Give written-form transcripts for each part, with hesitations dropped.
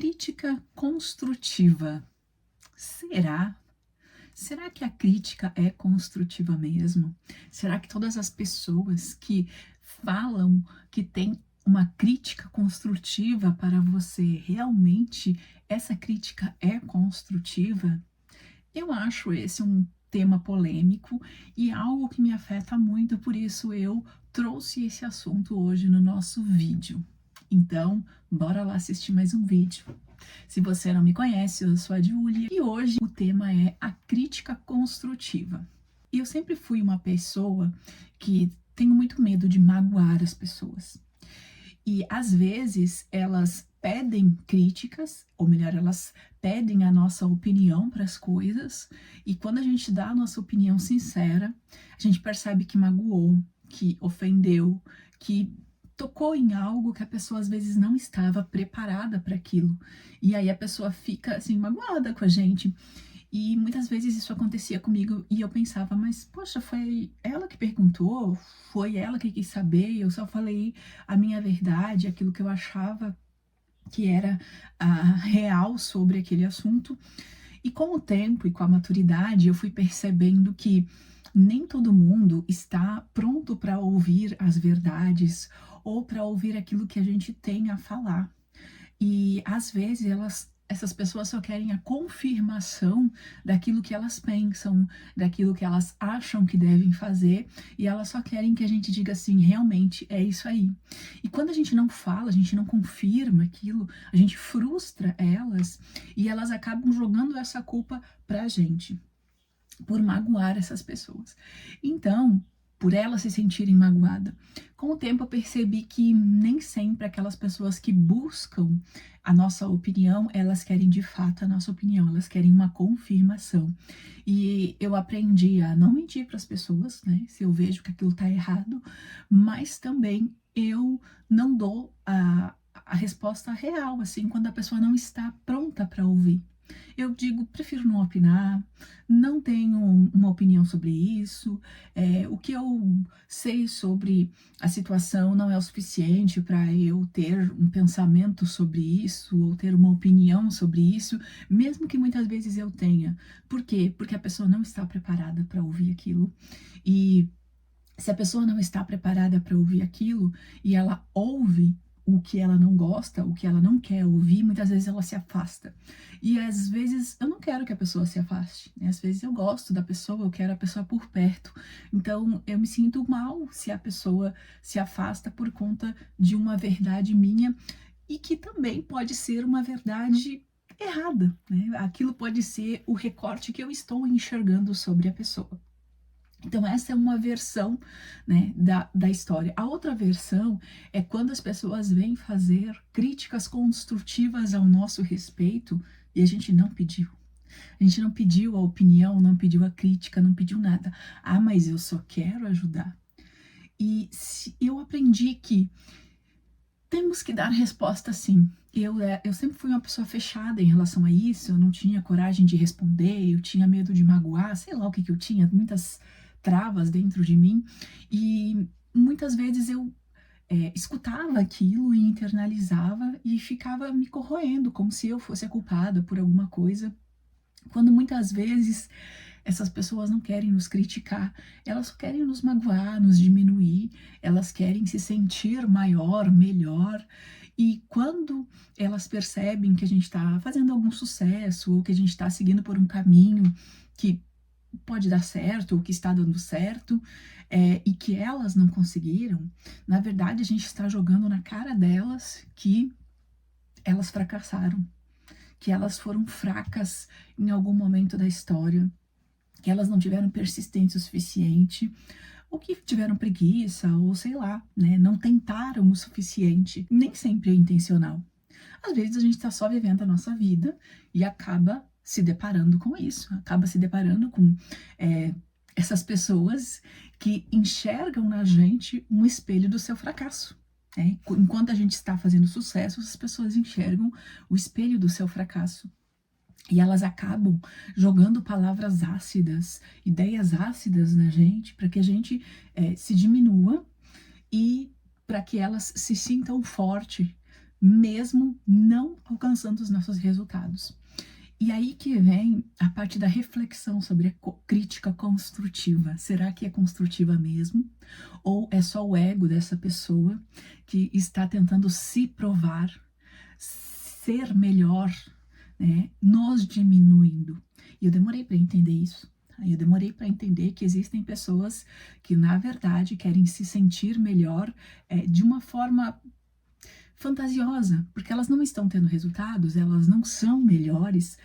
Crítica construtiva. Será? Será que a crítica é construtiva mesmo? Será que todas as pessoas que falam que têm uma crítica construtiva para você, realmente essa crítica é construtiva? Eu acho esse um tema polêmico e algo que me afeta muito, por isso eu trouxe esse assunto hoje no nosso vídeo. Então, bora lá assistir mais um vídeo. Se você não me conhece, eu sou a Júlia e hoje o tema é a crítica construtiva. E eu sempre fui uma pessoa que tenho muito medo de magoar as pessoas. E às vezes elas pedem críticas, ou melhor, elas pedem a nossa opinião para as coisas, e quando a gente dá a nossa opinião sincera, a gente percebe que magoou, que ofendeu, que tocou em algo que a pessoa às vezes não estava preparada para aquilo. E aí a pessoa fica assim magoada com a gente. E muitas vezes isso acontecia comigo e eu pensava, mas poxa, foi ela que perguntou, foi ela que quis saber, eu só falei a minha verdade, aquilo que eu achava que era real sobre aquele assunto. E com o tempo e com a maturidade, eu fui percebendo que nem todo mundo está pronto para ouvir as verdades ou para ouvir aquilo que a gente tem a falar. E às vezes essas pessoas só querem a confirmação daquilo que elas pensam, daquilo que elas acham que devem fazer, e elas só querem que a gente diga assim, realmente é isso aí. E quando a gente não fala, a gente não confirma aquilo, a gente frustra elas e elas acabam jogando essa culpa pra gente, por magoar essas pessoas. Então, por elas se sentirem magoadas. Com o tempo eu percebi que nem sempre aquelas pessoas que buscam a nossa opinião, elas querem de fato a nossa opinião, elas querem uma confirmação. E eu aprendi a não mentir para as pessoas, né, se eu vejo que aquilo está errado, mas também eu não dou a resposta real, assim, quando a pessoa não está pronta para ouvir. Eu digo, prefiro não opinar, não tenho uma opinião sobre isso, o que eu sei sobre a situação não é o suficiente para eu ter um pensamento sobre isso, ou ter uma opinião sobre isso, mesmo que muitas vezes eu tenha. Por quê? Porque a pessoa não está preparada para ouvir aquilo, e se a pessoa não está preparada para ouvir aquilo, e ela ouve o que ela não gosta, o que ela não quer ouvir, muitas vezes ela se afasta. E às vezes eu não quero que a pessoa se afaste, né? Às vezes eu gosto da pessoa, eu quero a pessoa por perto. Então eu me sinto mal se a pessoa se afasta por conta de uma verdade minha e que também pode ser uma verdade errada, né? Aquilo pode ser o recorte que eu estou enxergando sobre a pessoa. Então, essa é uma versão, né, da história. A outra versão é quando as pessoas vêm fazer críticas construtivas ao nosso respeito e a gente não pediu. A gente não pediu a opinião, não pediu a crítica, não pediu nada. Ah, mas eu só quero ajudar. E eu aprendi que temos que dar resposta sim. Eu sempre fui uma pessoa fechada em relação a isso, eu não tinha coragem de responder, eu tinha medo de magoar, sei lá o que eu tinha, muitas travas dentro de mim, e muitas vezes eu escutava aquilo e internalizava e ficava me corroendo, como se eu fosse a culpada por alguma coisa, quando muitas vezes essas pessoas não querem nos criticar, elas só querem nos magoar, nos diminuir, elas querem se sentir maior, melhor. E quando elas percebem que a gente está fazendo algum sucesso, ou que a gente está seguindo por um caminho que pode dar certo, ou que está dando certo, e que elas não conseguiram, na verdade a gente está jogando na cara delas que elas fracassaram, que elas foram fracas em algum momento da história, que elas não tiveram persistência o suficiente, ou que tiveram preguiça, ou sei lá, né, não tentaram o suficiente. Nem sempre é intencional. Às vezes a gente está só vivendo a nossa vida e acaba se deparando com isso, acaba se deparando com essas pessoas que enxergam na gente um espelho do seu fracasso. Né? Enquanto a gente está fazendo sucesso, as pessoas enxergam o espelho do seu fracasso. E elas acabam jogando palavras ácidas, ideias ácidas na gente, para que a gente se diminua e para que elas se sintam forte mesmo não alcançando os nossos resultados. E aí que vem a parte da reflexão sobre a crítica construtiva. Será que é construtiva mesmo? Ou é só o ego dessa pessoa que está tentando se provar, ser melhor, né, nos diminuindo? E eu demorei para entender isso. Eu demorei para entender que existem pessoas que, na verdade, querem se sentir melhor de uma forma fantasiosa, porque elas não estão tendo resultados, elas não são melhores,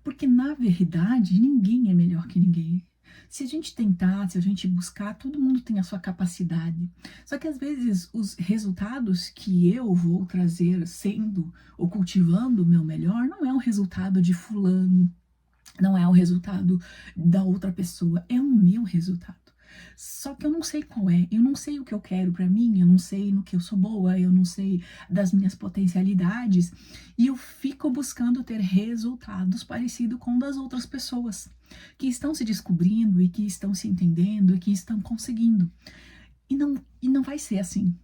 porque, na verdade, ninguém é melhor que ninguém. Se a gente tentar, se a gente buscar, todo mundo tem a sua capacidade. Só que, às vezes, os resultados que eu vou trazer sendo ou cultivando o meu melhor não é o resultado de fulano, não é o resultado da outra pessoa, é o meu resultado. Só que eu não sei qual é, eu não sei o que eu quero para mim, eu não sei no que eu sou boa, eu não sei das minhas potencialidades, e eu fico buscando ter resultados parecidos com das outras pessoas que estão se descobrindo e que estão se entendendo e que estão conseguindo. E não vai ser assim.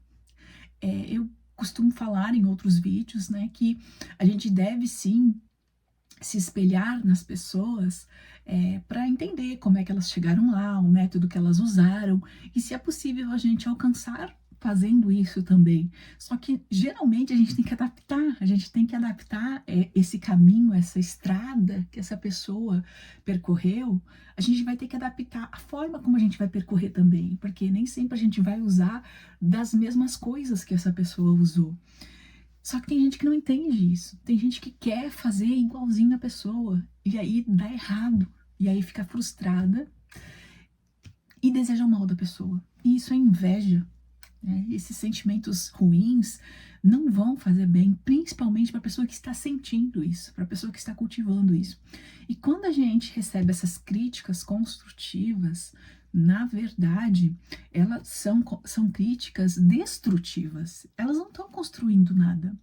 Eu costumo falar em outros vídeos, né, que a gente deve sim se espelhar nas pessoas para entender como é que elas chegaram lá, o método que elas usaram e se é possível a gente alcançar fazendo isso também. Só que geralmente a gente tem que adaptar esse caminho, essa estrada que essa pessoa percorreu, a gente vai ter que adaptar a forma como a gente vai percorrer também, porque nem sempre a gente vai usar das mesmas coisas que essa pessoa usou. Só que tem gente que não entende isso. Tem gente que quer fazer igualzinho a pessoa. E aí dá errado. E aí fica frustrada e deseja o mal da pessoa. E isso é inveja. Né? Esses sentimentos ruins não vão fazer bem, principalmente para a pessoa que está sentindo isso, para a pessoa que está cultivando isso. E quando a gente recebe essas críticas construtivas, na verdade, elas são críticas destrutivas. Elas não estão construindo nada.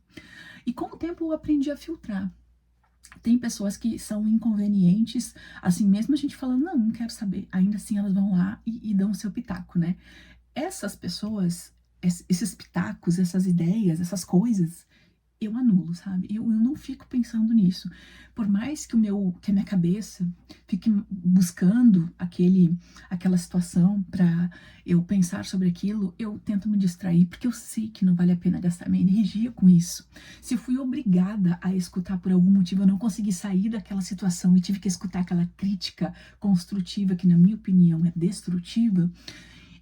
E com o tempo eu aprendi a filtrar. Tem pessoas que são inconvenientes, assim, mesmo a gente falando, não quero saber. Ainda assim elas vão lá e dão o seu pitaco, né? Essas pessoas, esses pitacos, essas ideias, essas coisas, eu anulo, sabe? Eu não fico pensando nisso. Por mais que a minha cabeça fique buscando aquela situação para eu pensar sobre aquilo, eu tento me distrair, porque eu sei que não vale a pena gastar minha energia com isso. Se eu fui obrigada a escutar por algum motivo, eu não consegui sair daquela situação e tive que escutar aquela crítica construtiva, que na minha opinião é destrutiva,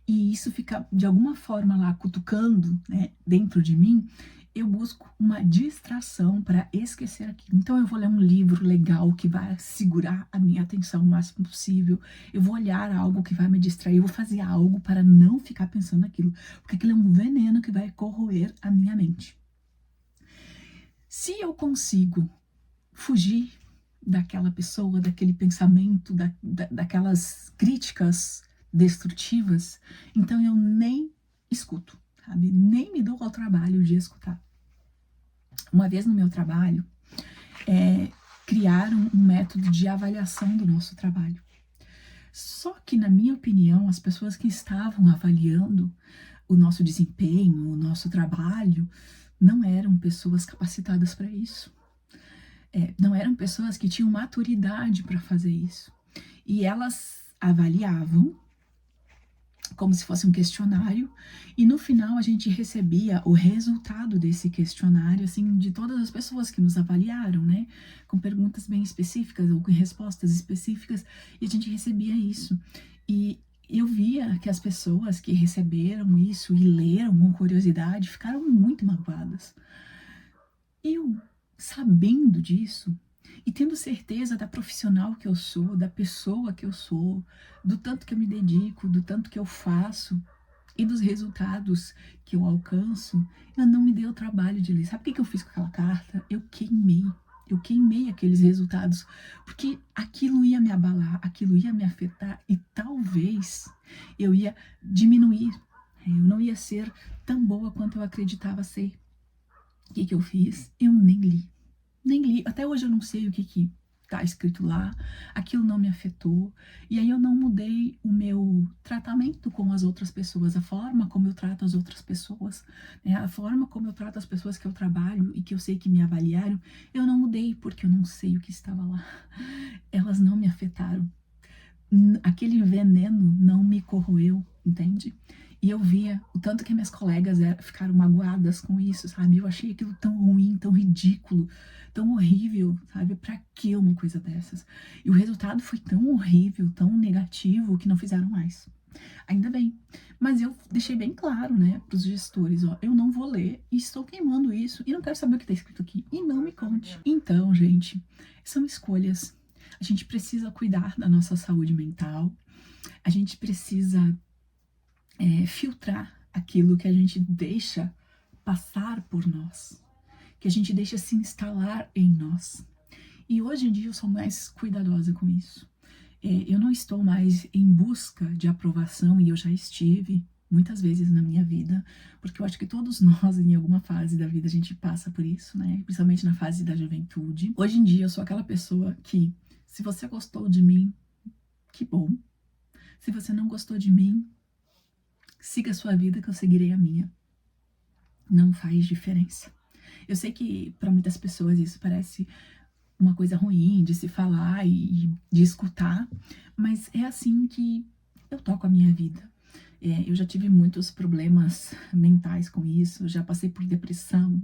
e isso fica de alguma forma lá cutucando, né, dentro de mim, eu busco uma distração para esquecer aquilo. Então eu vou ler um livro legal que vai segurar a minha atenção o máximo possível. Eu vou olhar algo que vai me distrair, eu vou fazer algo para não ficar pensando naquilo, porque aquilo é um veneno que vai corroer a minha mente. Se eu consigo fugir daquela pessoa, daquele pensamento, daquelas críticas destrutivas, então eu nem escuto, sabe? Nem me dou ao trabalho de escutar. Uma vez no meu trabalho, criaram um método de avaliação do nosso trabalho. Só que, na minha opinião, as pessoas que estavam avaliando o nosso desempenho, o nosso trabalho, não eram pessoas capacitadas para isso. Não eram pessoas que tinham maturidade para fazer isso. E elas avaliavam como se fosse um questionário, e no final a gente recebia o resultado desse questionário, assim, de todas as pessoas que nos avaliaram, né, com perguntas bem específicas ou com respostas específicas, e a gente recebia isso. E eu via que as pessoas que receberam isso e leram com curiosidade ficaram muito magoadas. Eu, sabendo disso, e tendo certeza da profissional que eu sou, da pessoa que eu sou, do tanto que eu me dedico, do tanto que eu faço e dos resultados que eu alcanço, eu não me dei o trabalho de ler. Sabe o que eu fiz com aquela carta? Eu queimei aqueles resultados, porque aquilo ia me abalar, aquilo ia me afetar e talvez eu ia diminuir, eu não ia ser tão boa quanto eu acreditava ser. O que eu fiz? Eu nem li. Até hoje eu não sei o que tá escrito lá, aquilo não me afetou, e aí eu não mudei o meu tratamento com as outras pessoas, a forma como eu trato as outras pessoas, né, a forma como eu trato as pessoas que eu trabalho e que eu sei que me avaliaram, eu não mudei porque eu não sei o que estava lá. Elas não me afetaram. Aquele veneno não me corroeu, entende? E eu via o tanto que minhas colegas ficaram magoadas com isso, sabe? Eu achei aquilo tão ruim, tão ridículo, tão horrível, sabe? Pra que uma coisa dessas? E o resultado foi tão horrível, tão negativo, que não fizeram mais. Ainda bem. Mas eu deixei bem claro, né, pros gestores, ó, eu não vou ler e estou queimando isso e não quero saber o que tá escrito aqui. E não me conte. Então, gente, são escolhas. A gente precisa cuidar da nossa saúde mental. A gente precisa filtrar aquilo que a gente deixa passar por nós, que a gente deixa se instalar em nós. E hoje em dia eu sou mais cuidadosa com isso. Eu não estou mais em busca de aprovação, e eu já estive muitas vezes na minha vida, porque eu acho que todos nós, em alguma fase da vida, a gente passa por isso, né? Principalmente na fase da juventude. Hoje em dia eu sou aquela pessoa que, se você gostou de mim, que bom. Se você não gostou de mim, siga a sua vida que eu seguirei a minha. Não faz diferença. Eu sei que para muitas pessoas isso parece uma coisa ruim de se falar e de escutar, mas é assim que eu toco a minha vida. Eu já tive muitos problemas mentais com isso, já passei por depressão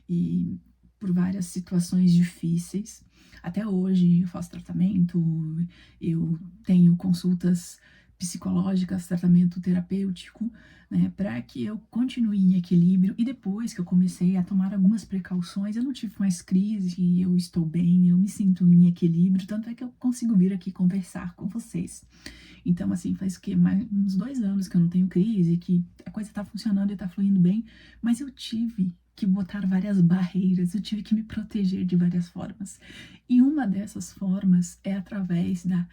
e por várias situações difíceis. Até hoje eu faço tratamento, eu tenho consultas psicológicas, tratamento terapêutico, né, para que eu continue em equilíbrio. E depois que eu comecei a tomar algumas precauções, eu não tive mais crise, eu estou bem, eu me sinto em equilíbrio, tanto é que eu consigo vir aqui conversar com vocês. Então, assim, faz o quê? Mais uns 2 anos que eu não tenho crise, que a coisa tá funcionando e tá fluindo bem, mas eu tive que botar várias barreiras, eu tive que me proteger de várias formas. E uma dessas formas é através da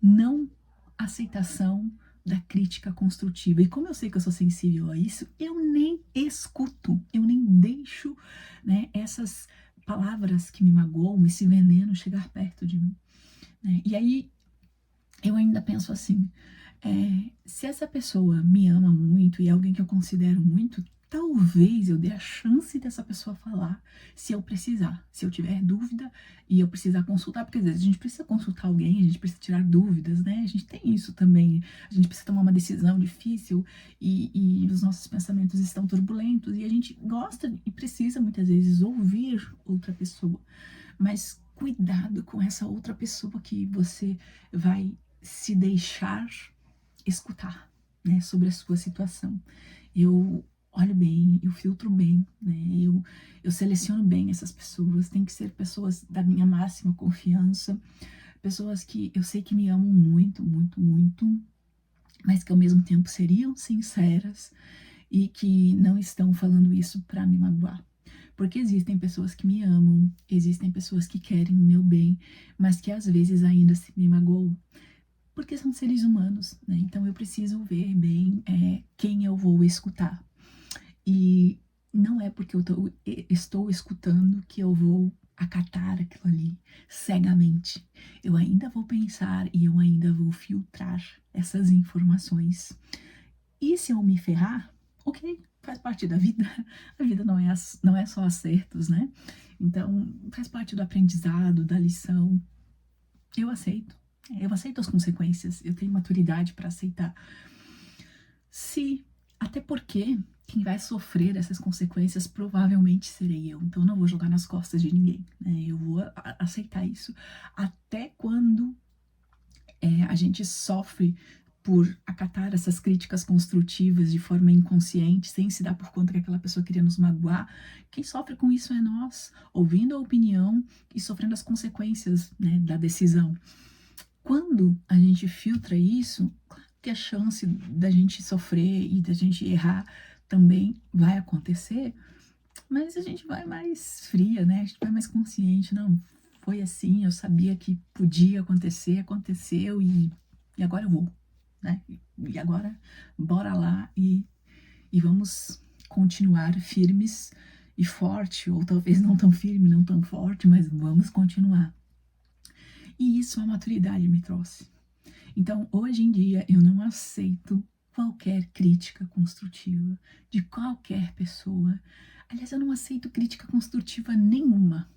não aceitação da crítica construtiva. E como eu sei que eu sou sensível a isso, eu nem escuto, eu nem deixo, né, essas palavras que me magoam, esse veneno chegar perto de mim, né? E aí eu ainda penso assim, se essa pessoa me ama muito e é alguém que eu considero muito, talvez eu dê a chance dessa pessoa falar, se eu precisar, se eu tiver dúvida e eu precisar consultar, porque às vezes a gente precisa consultar alguém, a gente precisa tirar dúvidas, né? A gente tem isso também, a gente precisa tomar uma decisão difícil e os nossos pensamentos estão turbulentos e a gente gosta e precisa muitas vezes ouvir outra pessoa, mas cuidado com essa outra pessoa que você vai se deixar escutar, né, sobre a sua situação. Eu olho bem, eu filtro bem, né, eu seleciono bem essas pessoas, tem que ser pessoas da minha máxima confiança, pessoas que eu sei que me amam muito, muito, muito, mas que ao mesmo tempo seriam sinceras e que não estão falando isso para me magoar. Porque existem pessoas que me amam, existem pessoas que querem o meu bem, mas que às vezes ainda se me magoam, porque são seres humanos, né? Então eu preciso ver bem quem eu vou escutar. E não é porque eu estou escutando que eu vou acatar aquilo ali cegamente. Eu ainda vou pensar e eu ainda vou filtrar essas informações. E se eu me ferrar, ok, faz parte da vida. A vida não é só acertos, né? Então, faz parte do aprendizado, da lição. Eu aceito. Eu aceito as consequências. Eu tenho maturidade para aceitar. Até porque quem vai sofrer essas consequências provavelmente serei eu. Então, eu não vou jogar nas costas de ninguém, né? Eu vou aceitar isso. Até quando a gente sofre por acatar essas críticas construtivas de forma inconsciente, sem se dar por conta que aquela pessoa queria nos magoar, quem sofre com isso é nós, ouvindo a opinião e sofrendo as consequências, né, da decisão. Quando a gente filtra isso, claro que a chance da gente sofrer e da gente errar também vai acontecer, mas a gente vai mais fria, né? A gente vai mais consciente, não, foi assim, eu sabia que podia acontecer, aconteceu e agora eu vou, né? E agora, bora lá e vamos continuar firmes e forte, ou talvez não tão firme, não tão forte, mas vamos continuar. E isso a maturidade me trouxe. Então, hoje em dia, eu não aceito qualquer crítica construtiva de qualquer pessoa. Aliás, eu não aceito crítica construtiva nenhuma,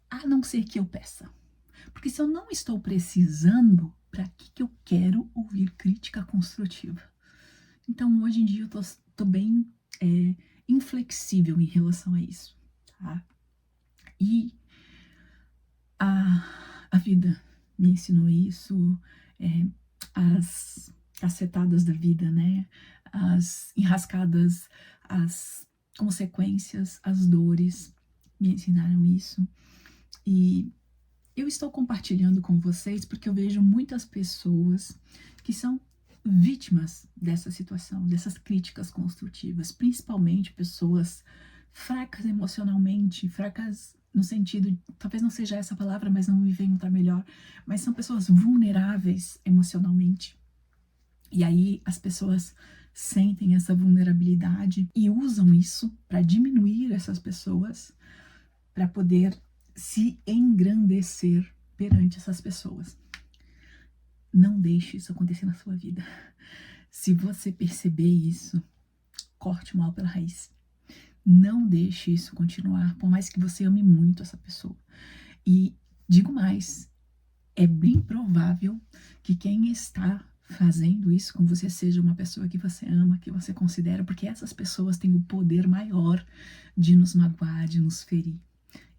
a não ser que eu peça. Porque se eu não estou precisando, para que eu quero ouvir crítica construtiva? Então, hoje em dia, eu tô bem inflexível em relação a isso, tá? E a vida me ensinou isso, as cacetadas da vida, né? As enrascadas, as consequências, as dores me ensinaram isso. E eu estou compartilhando com vocês porque eu vejo muitas pessoas que são vítimas dessa situação, dessas críticas construtivas, principalmente pessoas fracas emocionalmente, fracas no sentido, talvez não seja essa palavra, mas não me vem outra melhor, mas são pessoas vulneráveis emocionalmente. E aí as pessoas sentem essa vulnerabilidade e usam isso para diminuir essas pessoas, para poder se engrandecer perante essas pessoas. Não deixe isso acontecer na sua vida. Se você perceber isso, corte o mal pela raiz. Não deixe isso continuar, por mais que você ame muito essa pessoa. E digo mais, é bem provável que quem está fazendo isso com você seja uma pessoa que você ama, que você considera, porque essas pessoas têm o poder maior de nos magoar, de nos ferir.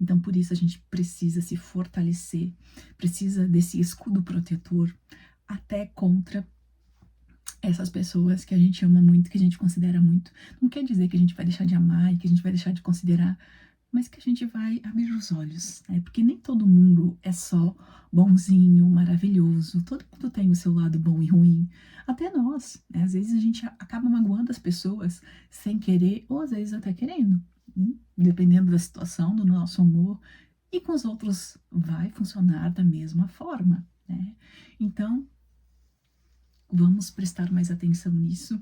Então, por isso, a gente precisa se fortalecer, precisa desse escudo protetor até contra essas pessoas que a gente ama muito, que a gente considera muito. Não quer dizer que a gente vai deixar de amar e que a gente vai deixar de considerar, mas que a gente vai abrir os olhos, né? Porque nem todo mundo é só bonzinho, maravilhoso. Todo mundo tem o seu lado bom e ruim. Até nós, né? Às vezes a gente acaba magoando as pessoas sem querer, ou às vezes até querendo, dependendo da situação, do nosso humor. E com os outros vai funcionar da mesma forma, né? Então, vamos prestar mais atenção nisso,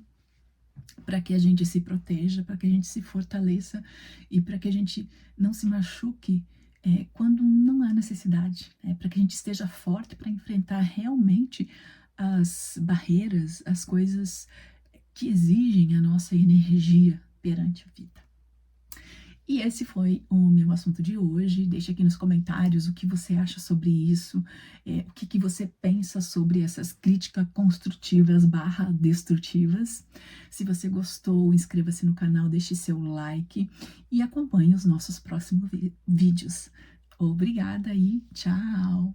para que a gente se proteja, para que a gente se fortaleça e para que a gente não se machuque quando não há necessidade, para que a gente esteja forte para enfrentar realmente as barreiras, as coisas que exigem a nossa energia perante a vida. E esse foi o meu assunto de hoje. Deixa aqui nos comentários o que você acha sobre isso, o que você pensa sobre essas críticas construtivas / destrutivas. Se você gostou, inscreva-se no canal, deixe seu like e acompanhe os nossos próximos vídeos. Obrigada e tchau!